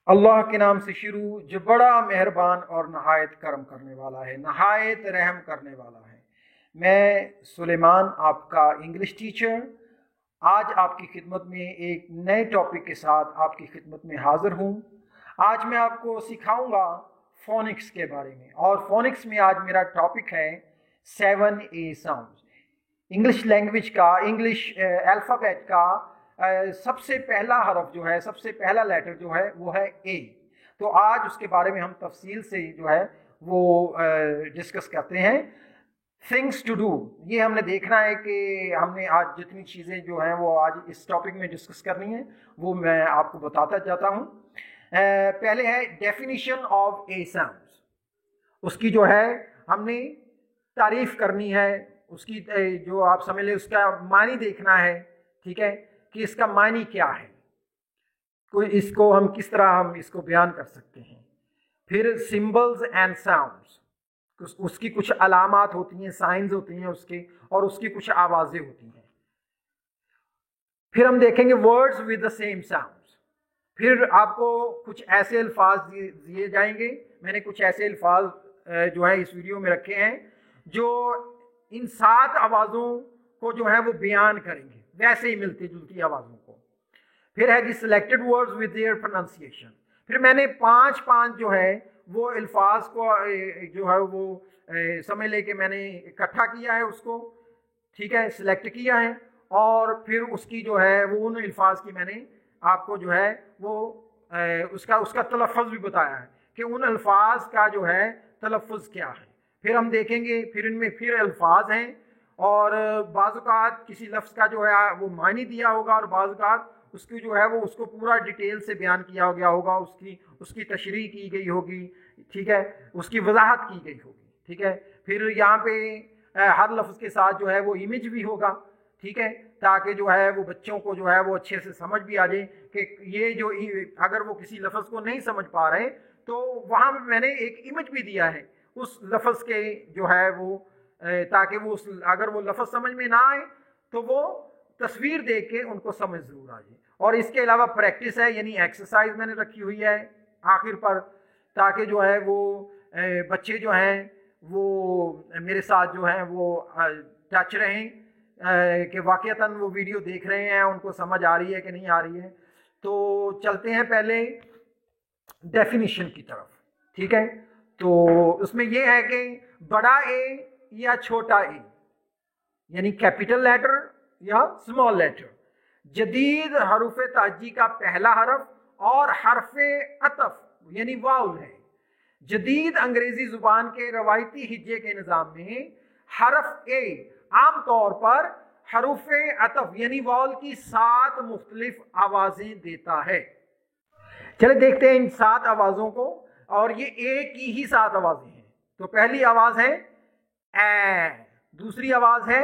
अल्लाह के नाम से शुरू जो बड़ा मेहरबान और नहायत करम करने वाला है, नहायत रहम करने वाला है। मैं सुलेमान आपका इंग्लिश टीचर आज आपकी खिदमत में एक नए टॉपिक के साथ आपकी खिदमत में हाजिर हूँ। आज मैं आपको सिखाऊंगा फोनिक्स के बारे में, और फोनिक्स में आज मेरा टॉपिक है 7A साउंड्स। इंग्लिश लैंग्वेज का, इंग्लिश अल्फ़ाबेट का सबसे पहला हरफ जो है, सबसे पहला लेटर जो है वो है ए। तो आज उसके बारे में हम तफसील से जो है वो डिस्कस करते हैं। थिंग्स टू डू, ये हमने देखना है कि हमने आज जितनी चीज़ें जो हैं वो आज इस टॉपिक में डिस्कस करनी है, वो मैं आपको बताता जाता हूँ। पहले है डेफिनेशन ऑफ ए साउंड्स। उसकी जो है हमने तारीफ करनी है, उसकी जो आप समझ लें उसका मानी देखना है, ठीक है, कि इसका मानी क्या है, कोई इसको हम किस तरह हम इसको बयान कर सकते हैं। फिर सिंबल्स एंड साउंड्स, उसकी कुछ अलामात होती हैं, साइंस होती हैं उसके, और उसकी कुछ आवाज़ें होती हैं। फिर हम देखेंगे words with the same sounds. फिर आपको कुछ ऐसे अल्फाज दिए जाएंगे, मैंने कुछ ऐसे अल्फाज जो है इस वीडियो में रखे हैं जो इन 7 आवाज़ों को जो है वो बयान करेंगे, वैसे ही मिलती जुलती आवाज़ों को। फिर है जी selected words with their pronunciation. फिर मैंने 5 जो है वो अल्फाज को जो है वो समझ लेके मैंने इकट्ठा किया है उसको, ठीक है, सिलेक्ट किया है, और फिर उसकी जो है वो उन अल्फाज की मैंने आपको जो है वो उसका तलफ़्फ़ुज़ भी बताया है कि उन अल्फाज का जो है तलफ़्फ़ुज़ क्या है। फिर हम देखेंगे, फिर इनमें फिर अल्फाज हैं, और बाज़-औक़ात किसी लफ्ज़ का जो है वो मानी दिया होगा, और बाज़-औक़ात उसकी जो है वो उसको पूरा डिटेल से बयान किया गया होगा, उसकी तशरीह की गई होगी, ठीक है, उसकी वजाहत की गई होगी, ठीक है। फिर यहाँ पे हर लफ्ज़ के साथ जो है वो इमेज भी होगा, ठीक है, ताकि जो है वो बच्चों को जो है वो अच्छे से समझ भी आ जाए कि ये जो, अगर वो किसी लफ्ज़ को नहीं समझ पा रहे तो वहाँ पे मैंने एक इमेज भी दिया है उस लफ्ज़ के जो है वो, ताकि वो अगर वो लफ्ज़ समझ में ना आए तो वो तस्वीर देख के उनको समझ ज़रूर आ जाए। और इसके अलावा प्रैक्टिस है, यानी एक्सरसाइज मैंने रखी हुई है आखिर पर, ताकि जो है वो बच्चे जो हैं वो मेरे साथ जो हैं वो टच रहें कि वाक़ईतन वो वीडियो देख रहे हैं, उनको समझ आ रही है कि नहीं आ रही है। तो चलते हैं पहले डेफिनेशन की तरफ, ठीक है। तो उसमें ये है कि बड़ा ए या छोटा ए, यानी कैपिटल लेटर या स्मॉल लेटर, जदीद हरूफ ताजी का पहला हरफ और हरफ अतफ यानी वाउल है। जदीद अंग्रेजी जुबान के रवायती हिज्जे के निज़ाम में हरफ ए आमतौर पर हरूफ अतफ यानी वाउल की 7 मुख्तलिफ आवाजें देता है। चले देखते हैं इन 7 आवाजों को, और ये ए की ही 7 आवाजें हैं। तो पहली आवाज है ए, दूसरी आवाज है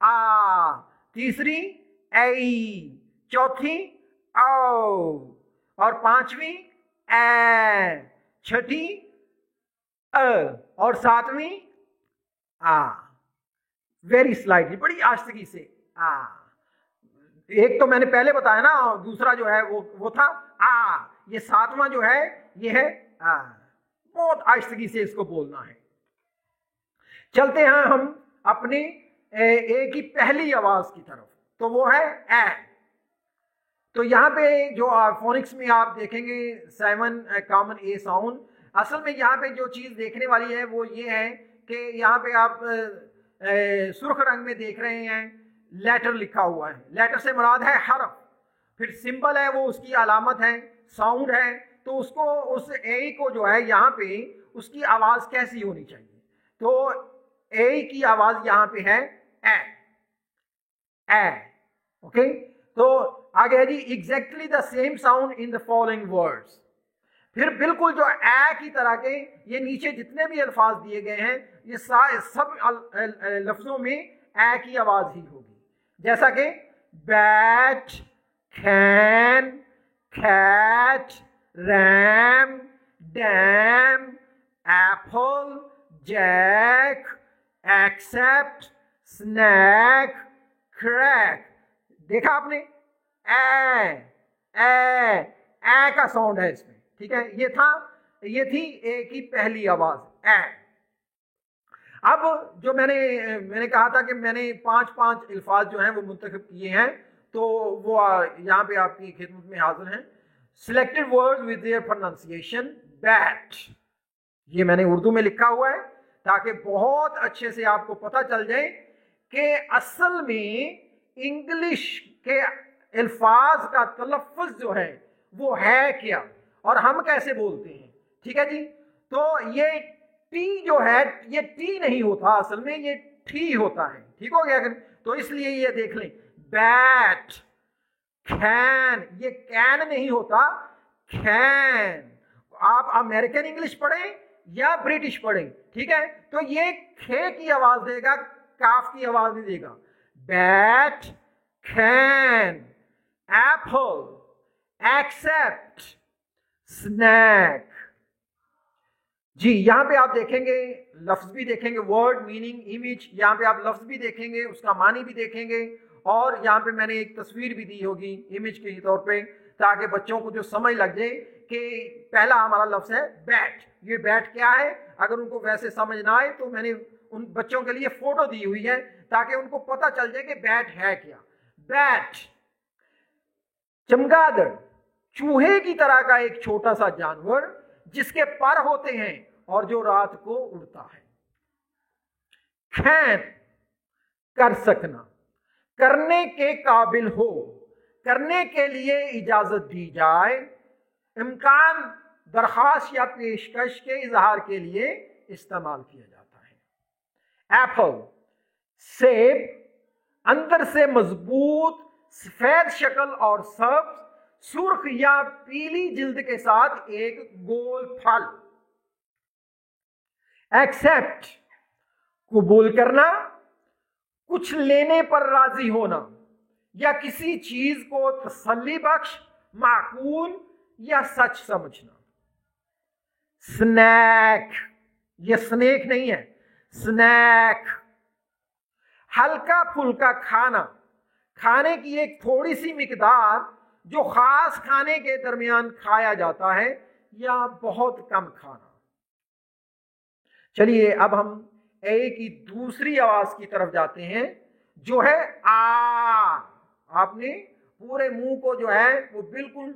आ, तीसरी ऐ, चौथी औ, और पांचवी ए, छठी अ, और सातवीं आ। वेरी स्लाइटली, बड़ी आस्तिकी से आ। एक तो मैंने पहले बताया ना, दूसरा जो है वो था आ, ये 7वां जो है ये है आ। बहुत आस्तिकी से इसको बोलना है। चलते हैं हम अपनी ए की पहली आवाज की तरफ, तो वो है ए। तो यहाँ पे जो फोनिक्स में आप देखेंगे 7 कॉमन ए साउंड, असल में यहाँ पे जो चीज देखने वाली है वो ये है कि यहाँ पे आप सुर्ख रंग में देख रहे हैं लेटर लिखा हुआ है। लेटर से मुराद है हरफ, फिर सिंबल है वो उसकी अलामत है, साउंड है, तो उसको उस ए को जो है यहाँ पे उसकी आवाज कैसी होनी चाहिए। तो ए की आवाज यहाँ पे है ए, ए, ओके। तो आगे है जी exactly the same sound in the following words. फिर बिल्कुल जो ए की तरह के ये नीचे जितने भी अल्फाज दिए गए हैं ये सब लफ्जों में ए की आवाज ही होगी, जैसा कि bat, can, cat, ram, dam, apple, jack, accept, snack, crack. देखा आपने, ए का साउंड है इसमें, ठीक है, ये थी ए की पहली आवाज ए। अब जो मैंने कहा था कि मैंने 5 अल्फाज जो हैं वो मुंतखब किए हैं, तो वो यहाँ पे आपकी खिदमत में हाजिर हैं। Selected words with their pronunciation bat, ये मैंने उर्दू में लिखा हुआ है ताकि बहुत अच्छे से आपको पता चल जाए कि असल में इंग्लिश के अल्फाज का तलफ़्फ़ुज़ जो है वो है क्या और हम कैसे बोलते हैं। ठीक है जी, तो ये टी जो है ये टी नहीं होता, असल में ये ठी होता है। ठीक हो गया, तो इसलिए ये देख लें, बैट, कैन, ये कैन नहीं होता, कैन। आप अमेरिकन इंग्लिश पढ़ें या ब्रिटिश पढ़ें, ठीक है, तो ये खे की आवाज देगा, काफ की आवाज नहीं देगा। Bat, can, apple, except, snack. जी, यहां पे आप देखेंगे लफ्ज भी देखेंगे, वर्ड, मीनिंग, इमेज, यहां पे आप लफ्ज भी देखेंगे, उसका मानी भी देखेंगे, और यहां पे मैंने एक तस्वीर भी दी होगी इमेज के तौर पे, ताकि बच्चों को जो समझ लग जाए कि पहला हमारा लफ्ज है बैट। ये बैट क्या है, अगर उनको वैसे समझ ना आए तो मैंने उन बच्चों के लिए फोटो दी हुई है ताकि उनको पता चल जाए कि बैट है क्या। बैट, चमगादड़, चूहे की तरह का एक छोटा सा जानवर जिसके पर होते हैं और जो रात को उड़ता है। कैन, कर सकना, करने के काबिल हो, करने के लिए इजाजत दी जाए, इम्कान, दरखास्त या पेशकश के इजहार के लिए इस्तेमाल किया जाता है। एप्पल, सेब, अंदर से मजबूत, सफेद शक्ल और सब्ज, सुर्ख या पीली जिल्द के साथ एक गोल फल। एक्सेप्ट, कबूल करना, कुछ लेने पर राजी होना या किसी चीज को तसल्ली बख्श, माकूल या सच समझना। स्नैक, ये स्नेक नहीं है, स्नैक, हल्का फुल्का खाना, खाने की एक थोड़ी सी मिकदार जो खास खाने के दरमियान खाया जाता है या बहुत कम खाना। चलिए अब हम ए की दूसरी आवाज की तरफ जाते हैं जो है आ। आपने पूरे मुंह को जो है वो बिल्कुल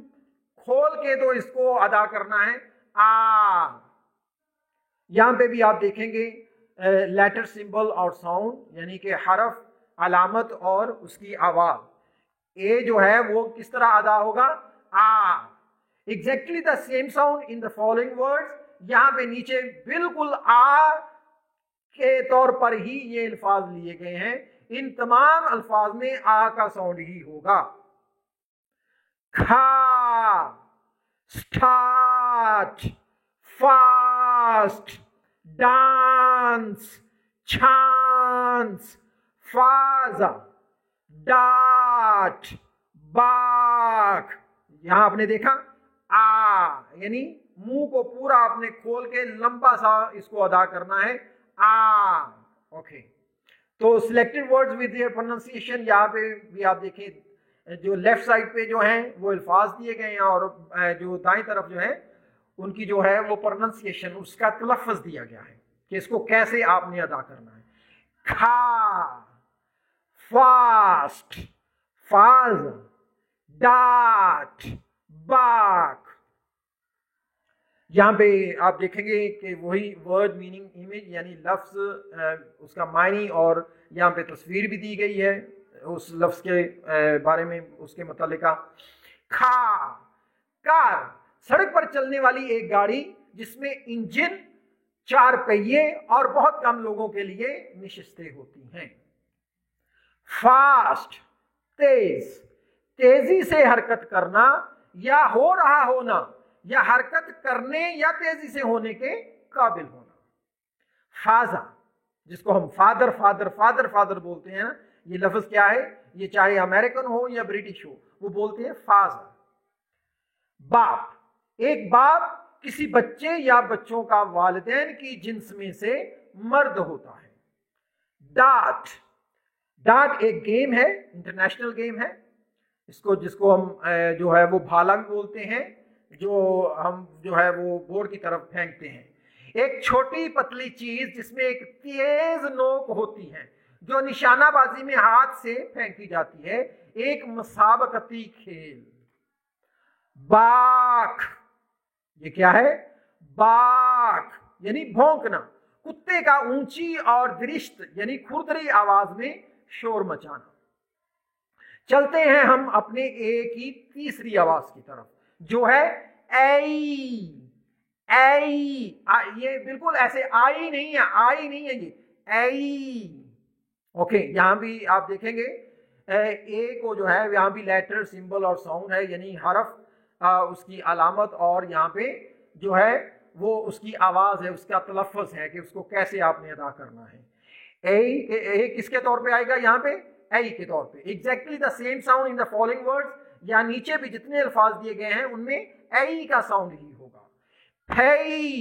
खोल के तो इसको अदा करना है, आ। यहां पे भी आप देखेंगे लेटर, सिंबल और साउंड, यानी कि हरफ, अलामत और उसकी आवाज। ए जो है वो किस तरह अदा होगा, आ। Exactly the same sound in the following words. यहां पे नीचे बिल्कुल आ के तौर पर ही ये अल्फाज लिए गए हैं। इन तमाम अल्फाज में आ का साउंड ही होगा। खा, स्टार्ट, फास्ट, डांस, चांस, फाजा, डाट, बाक। यहां आपने देखा आ, यानी मुंह को पूरा आपने खोल के लंबा सा इसको अदा करना है, आ। ओके, तो selected words with their pronunciation, यहाँ पे भी आप देखें जो लेफ्ट साइड पे जो हैं वो अल्फाज दिए गए हैं और जो दाएं तरफ जो है उनकी जो है वो प्रोनाउंसिएशन, उसका तलफ़्फ़ुज़ दिया गया है कि इसको कैसे आपने अदा करना है। खा, फास्ट, फाज, डाट, बाक। यहाँ पे आप देखेंगे कि वही वर्ड, मीनिंग, इमेज, यानी लफ्ज, उसका मायनी, और यहाँ पे तस्वीर भी दी गई है उस लफ्ज के बारे में, उसके मुतालिका। खा, कार, सड़क पर चलने वाली एक गाड़ी जिसमें इंजन, 4 पहिए और बहुत कम लोगों के लिए नशिस्तें होती हैं। फास्ट, तेज, तेजी से हरकत करना या हो रहा होना या हरकत करने या तेजी से होने के काबिल होना। फाजा, जिसको हम फादर फादर फादर फादर बोलते हैं ना, ये लफ्ज क्या है, ये चाहे अमेरिकन हो या ब्रिटिश हो, वो बोलते हैं फाजा। बाप, एक बाप किसी बच्चे या बच्चों का वालिदैन की जिन्स में से मर्द होता है। डाट, डाट एक गेम है, इंटरनेशनल गेम है, इसको जिसको हम जो है वो भाला भी बोलते हैं, जो हम जो है वो बोर्ड की तरफ फेंकते हैं। एक छोटी पतली चीज जिसमें एक तेज नोक होती है, जो निशानाबाजी में हाथ से फेंकी जाती है। एक मुसाबकती खेल। बाक, ये क्या है? बाक यानी भौंकना, कुत्ते का ऊंची और दृष्ट यानी खुरदरी आवाज में शोर मचाना। चलते हैं हम अपने ए की तीसरी आवाज की तरफ, जो है ऐ। ऐ, ये बिल्कुल ऐसे आई नहीं है, आई नहीं है, ये ऐ। ओके, यहां भी आप देखेंगे ए को जो है यहां भी लेटर, सिंबल और साउंड है, यानी हरफ उसकी अलामत, और यहाँ पे जो है वो उसकी आवाज है, उसका तलफ़्फ़ुज़ है कि उसको कैसे आपने अदा करना है। ए किसके तौर पे आएगा यहाँ पे? ऐ के तौर पे। Exactly the same sound in the following words, या नीचे भी जितने अल्फाज दिए गए हैं उनमें ऐ का साउंड ही होगा। Pay,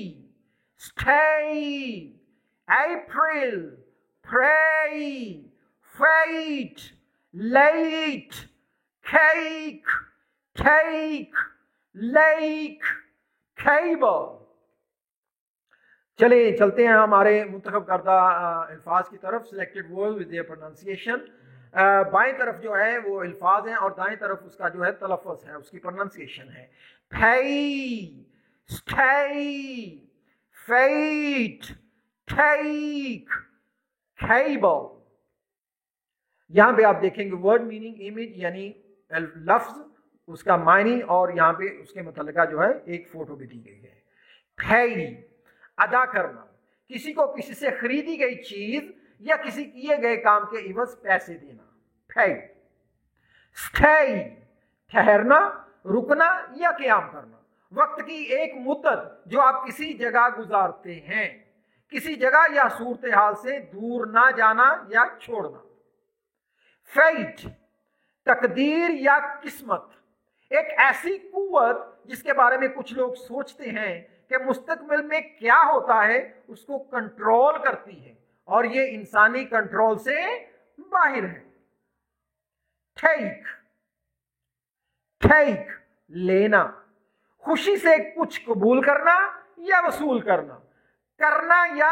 stay, April, pray, fate, late, cake, take, lake, cable। चलिए चलते हैं हमारे मुंतखब करदा अल्फाज की तरफ। Selected word with their pronunciation. बाएं तरफ जो है वो अल्फाज हैं और दाएं तरफ उसका जो है तलफ़्फ़ुज़ है, उसकी प्रोनाउंसिएशन है। Pay, stay, fate, take, cable। यहां पे आप देखेंगे वर्ड मीनिंग, इमेज यानी लफ्ज, उसका मायनी, और यहाँ पे उसके मुतल्लिका जो है एक फोटो भी दी गई है। Pay, अदा करना, किसी को किसी से खरीदी गई चीज या किसी किए गए काम के इवज पैसे देना। Pay, stay, ठहरना, रुकना या क़याम करना, वक्त की एक मुद्दत जो आप किसी जगह गुजारते हैं, किसी जगह या सूरत हाल से दूर ना जाना या छोड़ना। Fate, तकदीर या किस्मत, एक ऐसी कुव्वत जिसके बारे में कुछ लोग सोचते हैं कि मुस्तकबिल में क्या होता है उसको कंट्रोल करती है, और ये इंसानी कंट्रोल से बाहर है। Take, take, लेना, खुशी से कुछ कबूल करना या वसूल करना, करना या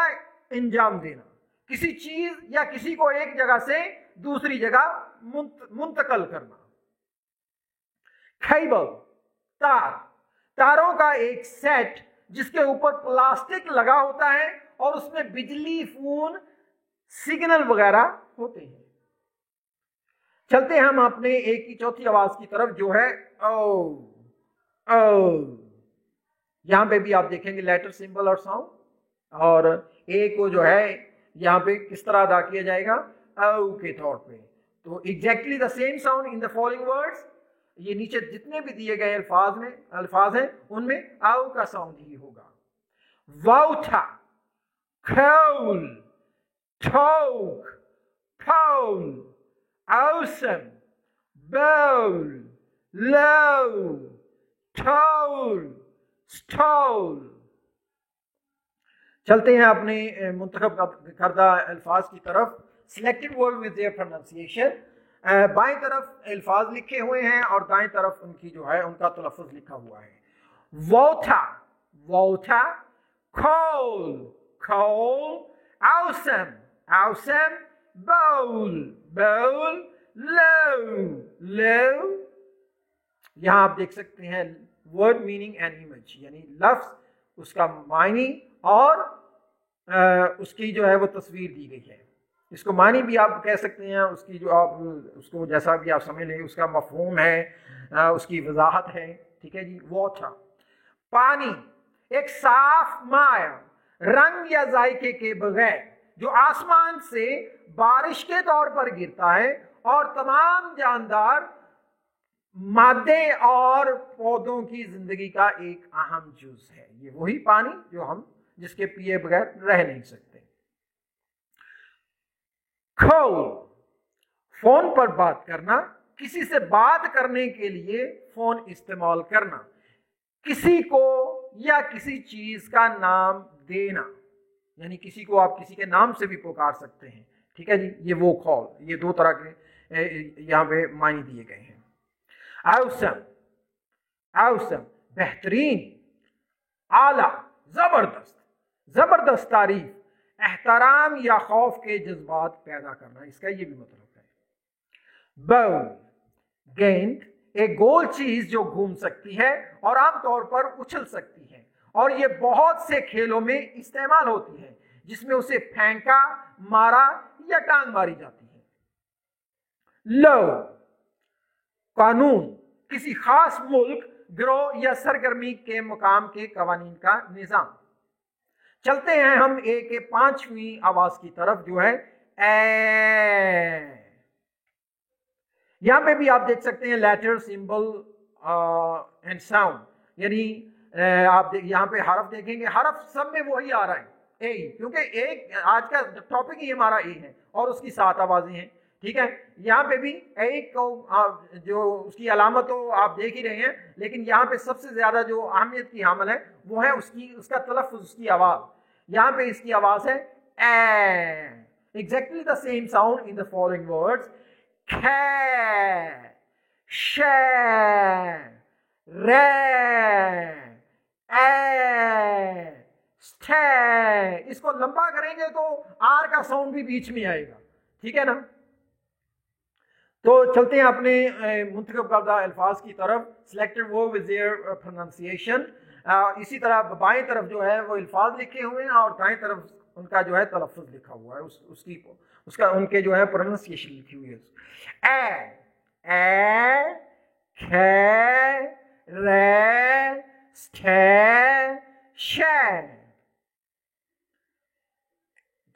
अंजाम देना, किसी चीज या किसी को एक जगह से दूसरी जगह मुंतकल करना। Cable, तार, तारों का एक सेट जिसके ऊपर प्लास्टिक लगा होता है और उसमें बिजली, फोन, सिग्नल वगैरह होते हैं। चलते हैं हम अपने एक की चौथी आवाज की तरफ, जो है ओ। ओ, यहां पे भी आप देखेंगे लेटर, सिंबल और साउंड, और ए को जो है यहां पे किस तरह अदा किया जाएगा? ओ के तौर पे। तो exactly the same sound in the following words, ये नीचे जितने भी दिए गए अल्फाज हैं उनमें आओ का साउंड ही होगा। वाउथा, coal, talk, pole, awesome, bowl, low, tall, stall। चलते हैं अपने मुंतखब करदा अल्फाज की तरफ। Selected word with their pronunciation. बाएं तरफ अल्फाज लिखे हुए हैं और दाएं तरफ उनकी जो है उनका तलफ़्फ़ुज़ लिखा हुआ है। वाउथा, वाउथा, coal, coal, awesome, awesome, bowl, bowl, low, low। यहां आप देख सकते हैं वर्ड मीनिंग एंड इमेज, यानी लफ्ज, उसका मायनी और उसकी जो है वो तस्वीर दी गई है। इसको मानी भी आप कह सकते हैं, उसकी जो आप उसको जैसा भी आप समझ लें, उसका मफहूम है, उसकी वजाहत है। ठीक है जी। वाटर, पानी, एक साफ माया, रंग या जायके के बगैर, जो आसमान से बारिश के तौर पर गिरता है और तमाम जानदार मादे और पौधों की जिंदगी का एक अहम जुज है। ये वही पानी जो हम जिसके पिए बगैर रह नहीं सकते। कॉल, फोन पर बात करना, किसी से बात करने के लिए फोन इस्तेमाल करना, किसी को या किसी चीज का नाम देना, यानी किसी को आप किसी के नाम से भी पुकार सकते हैं। ठीक है जी। ये वो कॉल, ये दो तरह के यहाँ पे मायने दिए गए हैं। awesome, awesome, बेहतरीन, आला, जबरदस्त, जबरदस्त तारीफ, एहतराम या खौफ के जज्बात पैदा करना, इसका ये भी मतलब है। बाउल, गेंद, एक गोल चीज जो घूम सकती है और आमतौर पर उछल सकती है, और ये बहुत से खेलों में इस्तेमाल होती है जिसमें उसे फेंका, मारा या टांग मारी जाती है। लॉ, कानून, किसी खास मुल्क, गिरोह या सरगर्मी के मुकाम के कवानीन का निजाम। चलते हैं हम ए के 5वीं आवाज की तरफ, जो है ए। यहां पे भी आप देख सकते हैं लेटर, सिंबल एंड साउंड, यानी आप यहां पे हरफ देखेंगे, हरफ सब में वही आ रहा है, ए, क्योंकि एक आज का टॉपिक ही हमारा ए है और उसकी 7 आवाजें हैं, ठीक है। यहाँ पे भी ए को जो उसकी अलामत हो आप देख ही रहे हैं, लेकिन यहाँ पे सबसे ज्यादा जो अहमियत की हामिल है वो है उसका तलफ़्फ़ुज़, उसकी आवाज। यहाँ पे इसकी आवाज है ए। Exactly the same sound in the following words, खे, शे, रे, ए, स्टे। इसको लंबा करेंगे तो आर का साउंड भी बीच में आएगा, ठीक है ना। तो चलते हैं अपने मुंतखब करदा अल्फाज की तरफ। Selected verb with their pronunciation. इसी तरह बाएं तरफ जो है वो अल्फाज लिखे हुए हैं और दाएं तरफ उनका जो है तलफ़्फ़ुज़ लिखा हुआ है, उसका उनके जो है प्रोनाउंसिएशन लिखी हुई है। ए, खे, रे, स्टे, शे।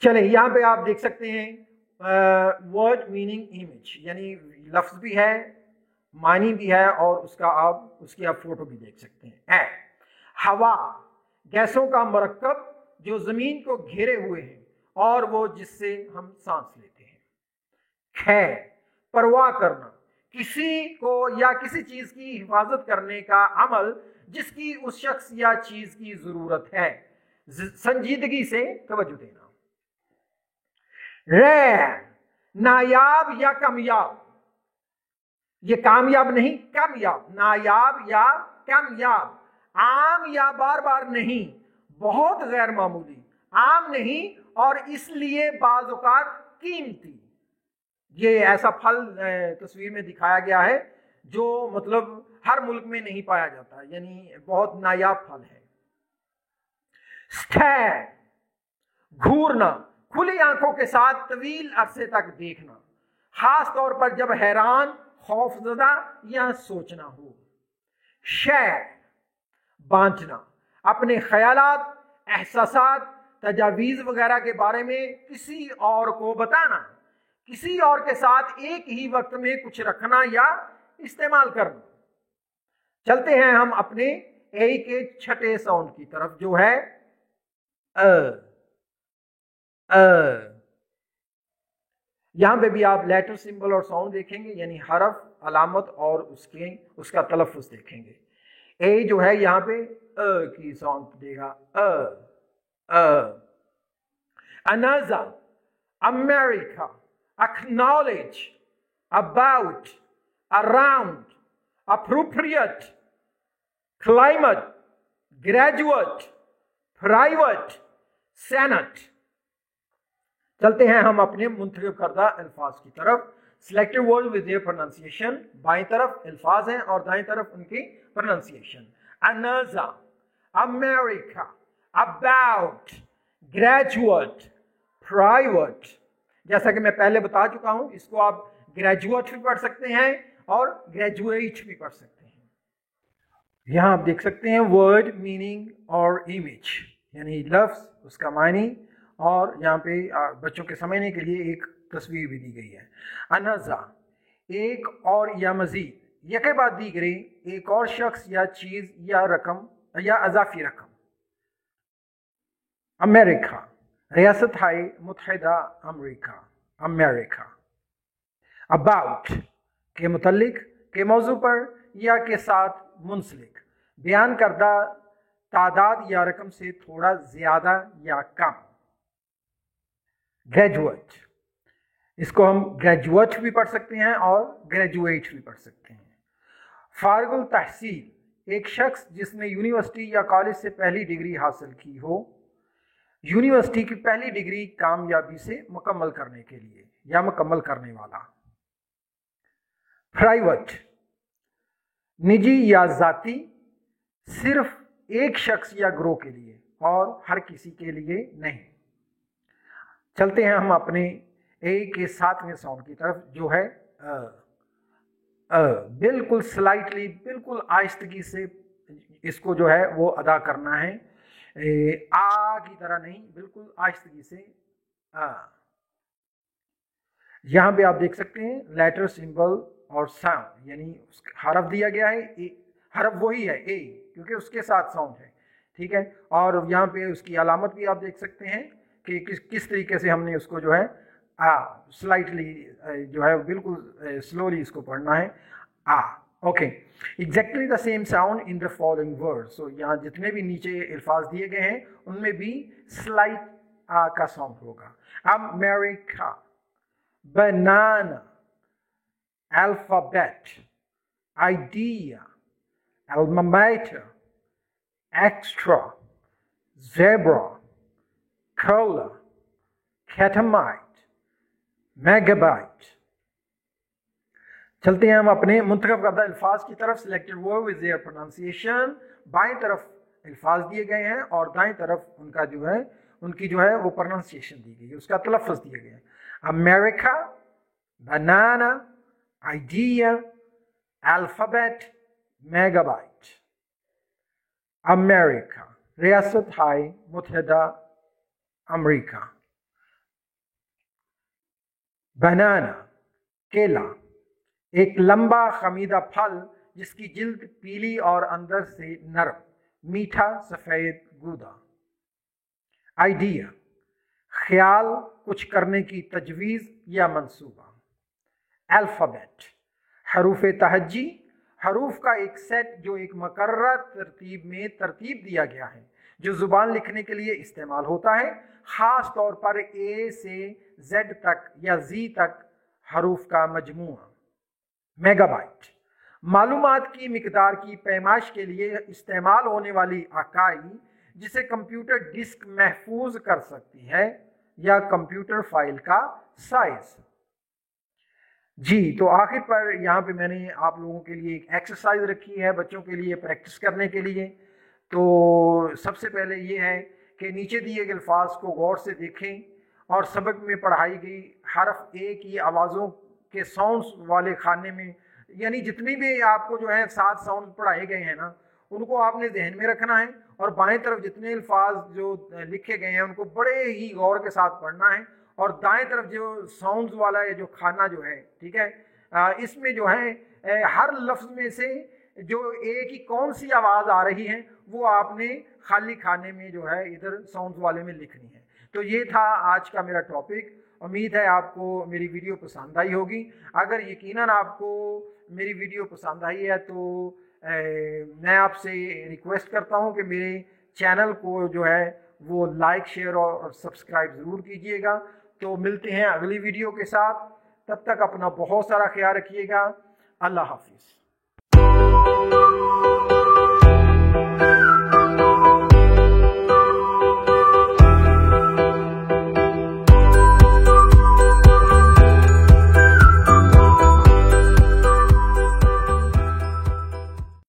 चले यहां पे आप देख सकते हैं वर्ड मीनिंग इमेज, यानी लफ्ज भी है, मानी भी है, और उसकी आप फोटो भी देख सकते हैं। हवा, गैसों का मरकब जो जमीन को घेरे हुए हैं और वो जिससे हम सांस लेते हैं। खे, परवाह करना, किसी को या किसी चीज की हिफाजत करने का अमल जिसकी उस शख्स या चीज की जरूरत है, संजीदगी से तवज्जो देना। रे, नायाब या कामयाब, ये कामयाब नहीं, कामयाब, नायाब या कामयाब, आम या बार बार नहीं, बहुत गैर मामूली, आम नहीं और इसलिए बाज़ औक़ात कीमती। ये ऐसा फल तस्वीर में दिखाया गया है जो मतलब हर मुल्क में नहीं पाया जाता, यानी बहुत नायाब फल है। स्टे, घूरना, खुली आंखों के साथ तवील अरसे तक देखना, खास तौर पर जब हैरान, खौफजदा या सोचना हो। शे, बांटना, अपने ख्यालात, एहसासात, तजावीज़ वगैरह के बारे में किसी और को बताना, किसी और के साथ एक ही वक्त में कुछ रखना या इस्तेमाल करना। चलते हैं हम अपने ए के छठे साउंड की तरफ, जो है अ। यहां पे भी आप लेटर, सिंबल और साउंड देखेंगे, यानी हरफ, अलामत और उसका तलफ़्फ़ुज़ देखेंगे। ए जो है यहाँ पे अ की साउंड देगा, अनाजा, America, acknowledge, about, around, appropriate, climate, graduate, private, senate। चलते हैं हम अपने मुंतखब करदा अल्फाज की तरफ। Selected word with their pronunciation, बाएं तरफ अल्फाज हैं और दाएं तरफ उनकी प्रोनाउंसिएशन। अनाजा, अमेरिका, अबाउट, ग्रेजुएट, प्राइवेट। जैसा कि मैं पहले बता चुका हूं, इसको आप ग्रेजुएट भी पढ़ सकते हैं और ग्रेजुएट भी पढ़ सकते हैं। यहां आप देख सकते हैं वर्ड मीनिंग और इमेज, यानी लफ्ज, उसका मायने, और यहाँ पे बच्चों के समझने के लिए एक तस्वीर भी दी गई है। अनजा, एक और या मजीद, यके बाद दीगरे, एक और शख्स या चीज या रकम या अजाफी रकम। अमेरिका, रियासत हाय मुत्तहिदा अमेरिका, अमेरिका। अबाउट, के मुतल्लिक, के मौजू पर या के साथ मुंसलिक, बयान करदा तादाद या रकम से थोड़ा ज्यादा या कम। ग्रेजुएट, इसको हम ग्रेजुएट भी पढ़ सकते हैं और ग्रेजुएट भी पढ़ सकते हैं। फारिगुल तहसील, एक शख्स जिसने यूनिवर्सिटी या कॉलेज से पहली डिग्री हासिल की हो, यूनिवर्सिटी की पहली डिग्री कामयाबी से मुकम्मल करने के लिए या मुकम्मल करने वाला। प्राइवेट, निजी या जाती, सिर्फ एक शख्स या ग्रोह के लिए और हर किसी के लिए नहीं। चलते हैं हम अपने ए के 7वें साउंड की तरफ, जो है बिल्कुल स्लाइटली, बिल्कुल आहिस्तगी से इसको जो है वो अदा करना है। आ की तरह नहीं, बिल्कुल आहिस्तगी से यहाँ पे आप देख सकते हैं लेटर, सिंबल और साउंड, यानी हरफ दिया गया है, हरफ वही है ए, क्योंकि उसके साथ साउंड है, ठीक है। और यहाँ पे उसकी अलामत भी आप देख सकते हैं कि किस तरीके से हमने उसको जो है स्लाइटली जो है बिल्कुल स्लोली इसको पढ़ना है। Okay, exactly the same sound in the following word. So यहाँ जितने भी नीचे अल्फाज दिए गए हैं उनमें भी स्लाइट आ का साउंड होगा। America, banana, alphabet, idea, alma mater, extra, zebra, cola, catamite, megabyte। चलते हैं हम अपने मुंतखब करदा अल्फाज की तरफ। Selected word with their pronunciation. बाएं तरफ अल्फाज दिए गए हैं और दाएं तरफ उनका जो है उनकी जो है वो प्रोनाउंसिएशन दी गई है, उसका तलफ़्फ़ुज़ दिया गया है। अमेरिका, बनाना, आइडिया, अल्फ़ाबेट, मेगाबाइट। अमेरिका, रियासत हाय मुत्तहिदा अमेरिका। बनाना, केला, एक लंबा खमीदा फल जिसकी जिल्द पीली और अंदर से नरम, मीठा सफ़ेद गूदा। आइडिया, ख्याल, कुछ करने की तजवीज़ या मंसूबा। अल्फ़ाबेट, हरूफ तहज्जी, हरूफ का एक सेट जो एक मुकर्रर तरतीब में तरतीब दिया गया है, जो ज़ुबान लिखने के लिए इस्तेमाल होता है, ख़ास तौर पर ए से जेड तक या जी तक हरूफ का मजमूआ। मेगाबाइट, मालूमात की मिकदार की पैमाइश के लिए इस्तेमाल होने वाली इकाई जिसे कंप्यूटर डिस्क महफूज कर सकती है या कंप्यूटर फाइल का साइज। जी, तो आखिर पर यहाँ पे मैंने आप लोगों के लिए एक एक्सरसाइज रखी है बच्चों के लिए प्रैक्टिस करने के लिए। तो सबसे पहले ये है कि नीचे दिए गए अल्फाज को गौर से देखें और सबक में पढ़ाई गई हरफ ए की आवाज़ों के साउंड्स वाले खाने में, यानी जितनी भी आपको जो है 7 साउंड पढ़ाए गए हैं ना, उनको आपने जहन में रखना है और बाएं तरफ जितने अल्फाज जो लिखे गए हैं उनको बड़े ही गौर के साथ पढ़ना है। और दाएं तरफ जो साउंड्स वाला है जो खाना जो है, ठीक है, इसमें जो है हर लफ्ज़ में से जो ए की कौन सी आवाज़ आ रही है वो आपने खाली खाने में जो है इधर साउंड्स वाले में लिखनी है। तो ये था आज का मेरा टॉपिक। उम्मीद है आपको मेरी वीडियो पसंद आई होगी। अगर यकीनन आपको मेरी वीडियो पसंद आई है तो मैं आपसे रिक्वेस्ट करता हूं कि मेरे चैनल को जो है वो लाइक, शेयर और सब्सक्राइब ज़रूर कीजिएगा। तो मिलते हैं अगली वीडियो के साथ, तब तक अपना बहुत सारा ख्याल रखिएगा। अल्लाह हाफिज़।